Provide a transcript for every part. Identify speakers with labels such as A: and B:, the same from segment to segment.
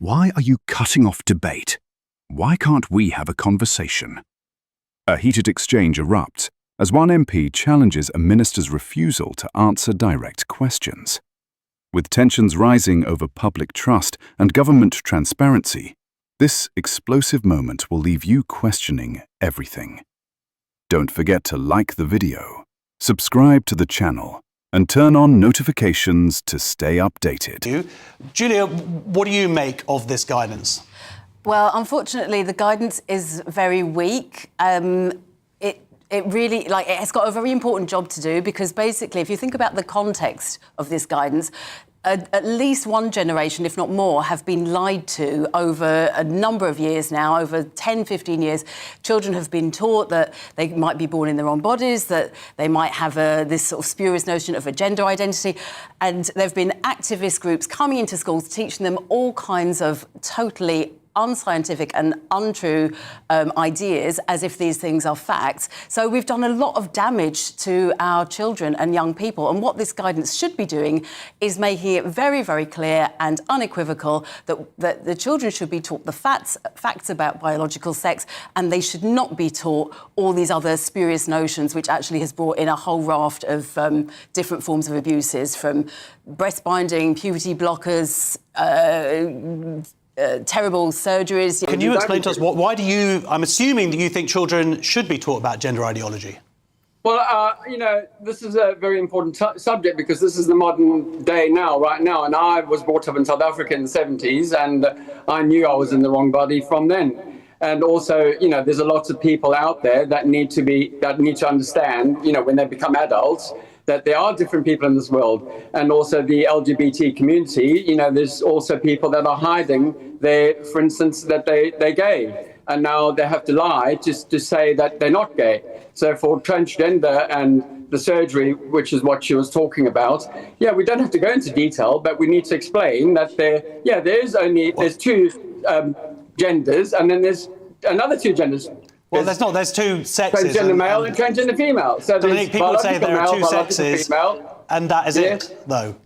A: Why are you cutting off debate? Why can't we have a conversation? A heated exchange erupts as one MP challenges a minister's refusal to answer direct questions. With tensions rising over public trust and government transparency, this explosive moment will leave you questioning everything. Don't forget to like the video, subscribe to the channel, and turn on notifications to stay updated.
B: Julia, what do you make of this guidance?
C: Well, unfortunately, the guidance is very weak. It really, it's got a very important job to do because basically, if you think about the context of this guidance, at least one generation, if not more, have been lied to over a number of years now, over 10, 15 years. Children have been taught that they might be born in their own bodies, that they might have this sort of spurious notion of a gender identity. And there have been activist groups coming into schools teaching them all kinds of totally unscientific and untrue ideas as if these things are facts. So we've done a lot of damage to our children and young people. And what this guidance should be doing is making it very, very clear and unequivocal that the children should be taught the facts about biological sex, and they should not be taught all these other spurious notions, which actually has brought in a whole raft of different forms of abuses, from breast binding, puberty blockers, terrible surgeries.
B: Can you explain to us why do you? I'm assuming that you think children should be taught about gender ideology.
D: Well, this is a very important subject because this is the modern day right now. And I was brought up in South Africa in the 70s, and I knew I was in the wrong body from then. And also, there's a lot of people out there that need to understand, when they become adults, that there are different people in this world. And also the LGBT community, there's also people that are hiding for instance, that they're gay. And now they have to lie just to say that they're not gay. So for transgender and the surgery, which is what she was talking about, we don't have to go into detail, but we need to explain that there's two genders, and then there's another two genders.
B: Well, there's two sexes.
D: Transgender male and transgender female. So
B: people would say there are two sexes, and that is it, though.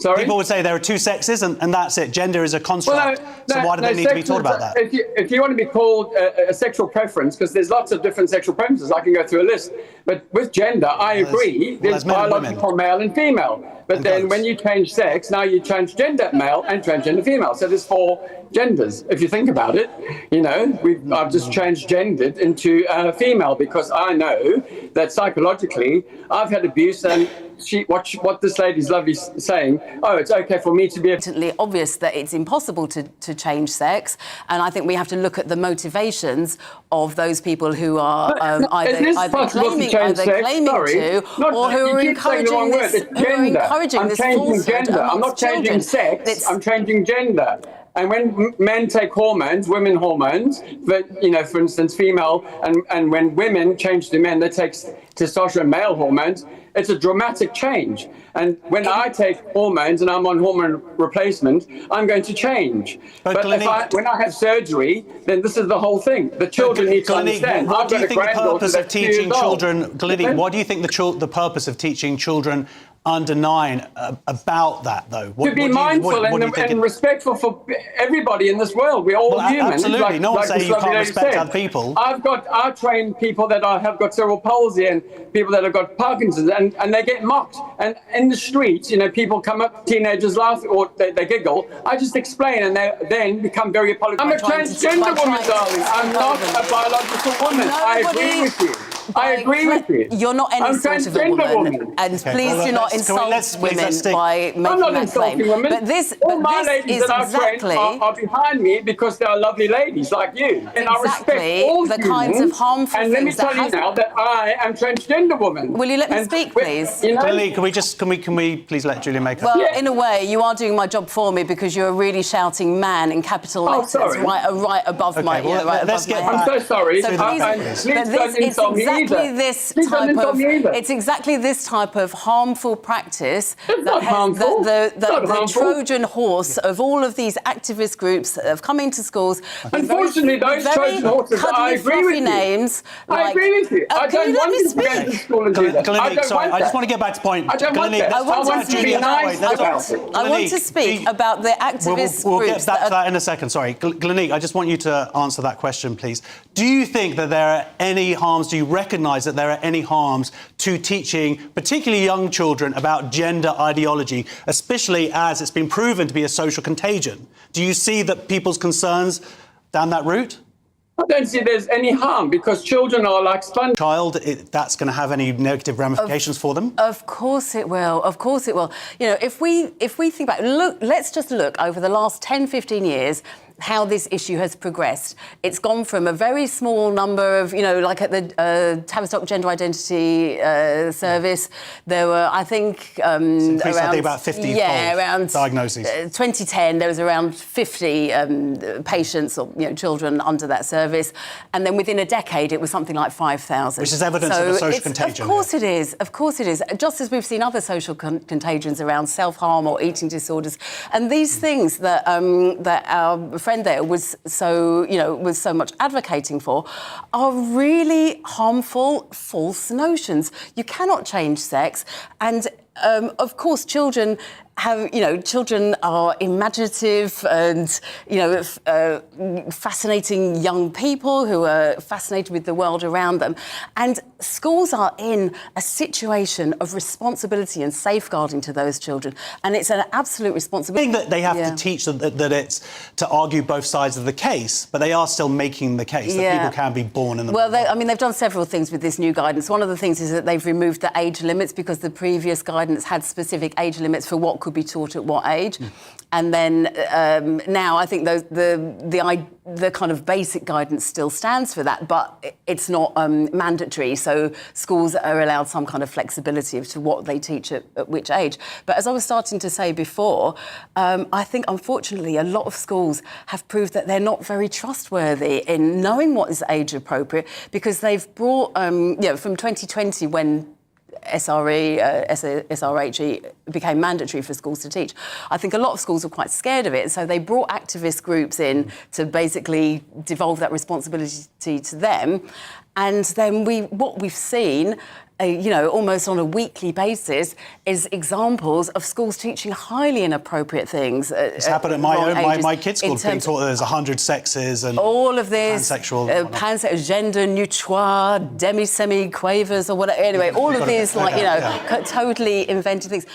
D: Sorry?
B: People would say there are two sexes, and that's it. Gender is a construct. So why do they need to be taught about that?
D: If you want to be called a sexual preference, because there's lots of different sexual preferences, I can go through a list. But with gender, I agree, there's biological male and female. But then when you change sex, now you transgender male and transgender female. So there's 4 genders. If you think about it, I've just transgendered into female because I know that psychologically I've had abuse, and what this lady's lovely saying, it's okay for me to be...
C: It's obvious that it's impossible to change sex, and I think we have to look at the motivations of those people who are either claiming to, or who are encouraging this falsehood.
D: Gender. I'm not changing sex. I'm changing gender. And when men take hormones, women hormones, but, for instance, female, and when women change to men, they take testosterone, male hormones, it's a dramatic change. And when I take hormones and I'm on hormone replacement, I'm going to change. But when I have surgery, then this is the whole thing. The children need to understand.
B: What do you think the purpose of teaching children, Glennie, what do you think the purpose of teaching children under 9 about that, though?
D: To be mindful and respectful for everybody in this world. We're all human.
B: Absolutely. No one's saying you can't respect other people.
D: I train people that have got cerebral palsy and people that have got Parkinson's, and they get mocked. And in the streets, people come up, teenagers laugh, or they giggle. I just explain, and they then become very apologetic. I'm a transgender woman, darling. I'm not a biological woman. I agree with you. I agree with you.
C: You're not any sort of a woman. And please do not insult women by making that claim.
D: I'm not insulting women.
C: But
D: all my ladies that I've trained are behind me because they are lovely ladies like you. And I respect all
C: the kinds of harmful things.
D: And let me tell you now that I am transgender woman.
C: Will you let me speak, please?
B: Lily, can we please let Julia make her?
C: Well, in a way, you are doing my job for me because you're a really shouting man in capital letters right above my head.
D: I'm so sorry.
C: So please don't insult me. exactly this type of it's exactly this type of harmful practice the Trojan horse of all of these activist groups that have come into schools.
D: Unfortunately, those Trojan horses, I agree with you.
C: Names.
D: I agree with you. I don't want you to go to school and do that.
B: I just want to get back to point.
D: I don't want that. I want to be nice about it.
C: I want to speak about the activist
B: We'll
C: groups.
B: get back to that in a second. Sorry, Glenique, I just want you to answer that question, please. Do you think that there are any harms? Do you recognise that there are any harms to teaching, particularly young children, about gender ideology, especially as it's been proven to be a social contagion? Do you see that people's concerns down that route?
D: I don't see there's any harm because children are like sponges.
B: That's going to have any negative ramifications for them?
C: Of course it will. Of course it will. You know, if we think back, let's just look over the last 10, 15 years how this issue has progressed. It's gone from a very small number of, you know, like at the Tavistock Gender Identity Service, there were, I think,
B: around, I think about 50
C: around
B: diagnoses.
C: 2010, there was around 50 patients or, you know, children under that service. And then within a decade, it was something like 5,000.
B: Which is evidence of a social contagion.
C: Of course it is. Of course it is. Just as we've seen other social contagions around self-harm or eating disorders. And these things that our friend there was so much advocating for are really harmful false notions. You cannot change sex, and of course children are imaginative and, you know, fascinating young people who are fascinated with the world around them. And schools are in a situation of responsibility and safeguarding to those children. And it's an absolute responsibility.
B: I think that they have to teach them that it's to argue both sides of the case, but they are still making the case that people can be born in the...
C: Well, they've done several things with this new guidance. One of the things is that they've removed the age limits because the previous guidance had specific age limits for what could be taught at what age. And then now I think the kind of basic guidance still stands for that, but it's not mandatory. So schools are allowed some kind of flexibility as to what they teach at which age. But as I was starting to say before, I think unfortunately a lot of schools have proved that they're not very trustworthy in knowing what is age appropriate because they've brought, from 2020 when SRHE became mandatory for schools to teach. I think a lot of schools were quite scared of it, so they brought activist groups in to basically devolve that responsibility to them. And then what we've seen, almost on a weekly basis, is examples of schools teaching highly inappropriate things.
B: It's happened at my kids' school, being taught that there's 100 sexes and
C: all of this,
B: pansexual,
C: gender neutral, demi-semi quavers or whatever. Anyway, all of these, totally invented things.